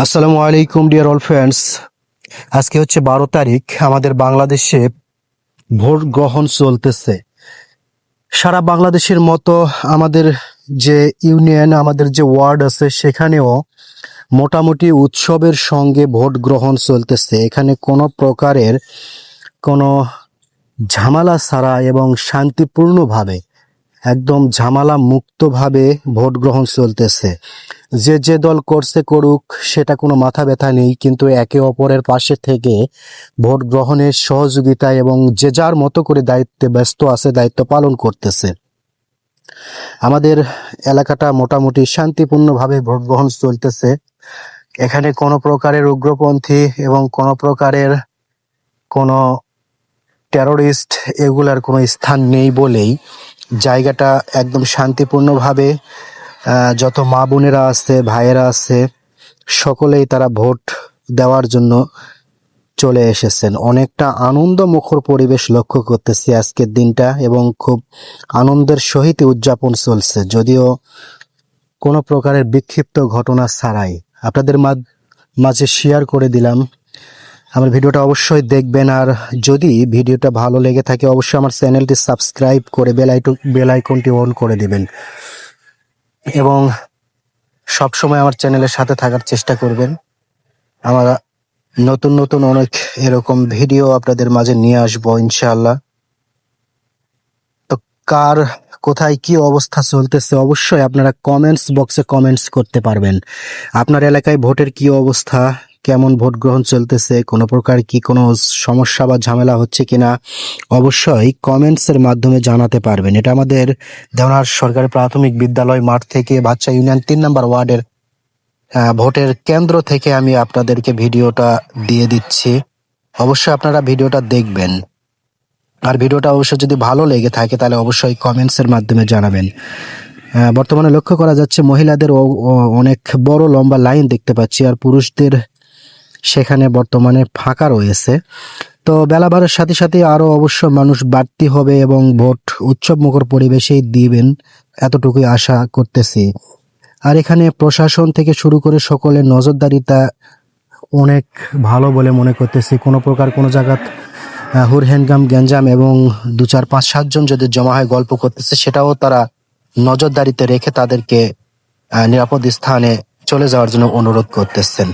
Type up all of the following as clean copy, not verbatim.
আসসালামু আলাইকুম deer all friends. আজকে হচ্ছে 12 তারিখ। আমাদের বাংলাদেশে ভোট গ্রহণ চলতেছে। সারা বাংলাদেশের মতো আমাদের যে ইউনিয়ন, আমাদের যে ওয়ার্ড আছে, সেখানেও মোটামুটি উৎসবের সঙ্গে ভোট গ্রহণ চলতেছে। এখানে কোনো প্রকারের কোনো ঝামেলা ছাড়া এবং শান্তিপূর্ণভাবে, একদম ঝামেলা মুক্তভাবে ভোট গ্রহণ চলতেছে। যে যে দল করছে করুক, সেটা কোনো মাথা ব্যথা নেই, কিন্তু একে অপরের পাশে থেকে ভোট গ্রহণের সহযোগিতা এবং যে যার মতো করে দায়িত্বে ব্যস্ত আছে, দায়িত্ব পালন করতেছে। আমাদের এলাকাটা মোটামুটি শান্তিপূর্ণভাবে ভোট গ্রহণ চলতেছে। এখানে কোনো প্রকারের উগ্রপন্থী এবং কোনো প্রকারের কোনো টেরোরিস্ট এগুলার কোনো স্থান নেই বলেই জায়গাটা একদম শান্তিপূর্ণভাবে যত মা বোনেরা আছে, ভাইয়েরা আছে, সকলেই তারা ভোট দেওয়ার জন্য চলে এসেছেন। অনেকটা আনন্দমুখর পরিবেশ লক্ষ্য করতেছি আজকের দিনটা, এবং খুব আনন্দের সহিত উদযাপন চলছে, যদিও কোনো প্রকারের বিক্ষিপ্ত ঘটনা ছাড়াই। আপনাদের মাঝে শেয়ার করে দিলাম। আমার ভিডিওটা অবশ্যই দেখবেন, আর যদি ভিডিওটা ভালো লেগে থাকে অবশ্যই আমার চ্যানেলটি সাবস্ক্রাইব করে বেল আইকনটি অন করে দিবেন, এবং সবসময় আমার চ্যানেলের সাথে থাকার চেষ্টা করবেন। আমার নতুন নতুন অনেক এরকম ভিডিও আপনাদের মাঝে নিয়ে আসবো ইনশাআল্লাহ। তো কার কোথায় কি অবস্থা চলতেছে অবশ্যই আপনারা কমেন্টস বক্সে কমেন্টস করতে পারবেন। আপনার এলাকায় ভোটের কি অবস্থা, কেমন ভোট গ্রহণ চলতেছে, কোনো প্রকার কি কোনো সমস্যা বা ঝামেলা হচ্ছে কিনা অবশ্যই কমেন্টসের মাধ্যমে জানাতে পারবেন। এটা আমাদের দেওনার সরকারি প্রাথমিক বিদ্যালয় মাঠ থেকে বাচ্চা ইউনিয়ন 3 নম্বর ওয়ার্ডের ভোটের কেন্দ্র থেকে আমি আপনাদেরকে ভিডিওটা দিয়ে দিচ্ছি। অবশ্যই আপনারা ভিডিওটা দেখবেন, আর ভিডিওটা অবশ্যই যদি ভালো লেগে থাকে তাহলে অবশ্যই কমেন্টসের মাধ্যমে জানাবেন। বর্তমানে লক্ষ্য করা যাচ্ছে মহিলাদের অনেক বড় লম্বা লাইন দেখতে পাচ্ছি, আর পুরুষদের সেখানে বর্তমানে ফাঁকা রয়েছে। তো বেলা বাড়ার সাথে সাথে আরো অবশ্য মানুষ বাড়তি হবে এবং ভোট উৎসব মুখর পরিবেশেই দিবেন, এতটুকুই আশা করতেছি। আর এখানে প্রশাসন থেকে শুরু করে সকলের নজরদারিতা অনেক ভালো বলে মনে করতেছি। কোনো প্রকার কোনো জায়গা হুরহ্যানগাম গ্যাঞ্জাম এবং 2 4 5 7 জন যদি জমা হয় গল্প করতেছে, সেটাও তারা নজরদারিতে রেখে তাদেরকে নিরাপদ স্থানে চলে যাওয়ার জন্য অনুরোধ করতেছেন।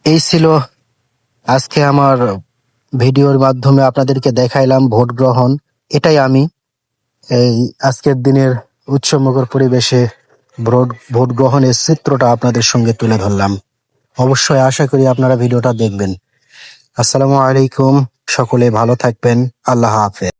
এই ছিল আজকে আমার ভিডিওর মাধ্যমে আপনাদেরকে দেখাইলাম ভোট গ্রহণ। এটাই আমি এই আজকের দিনের উৎসবমুখর পরিবেশে ভোট গ্রহণের চিত্রটা আপনাদের সঙ্গে তুলে ধরলাম। অবশ্যই আশা করি আপনারা ভিডিওটা দেখবেন। আসসালামু আলাইকুম, সকলে ভালো থাকবেন। আল্লাহ হাফেজ।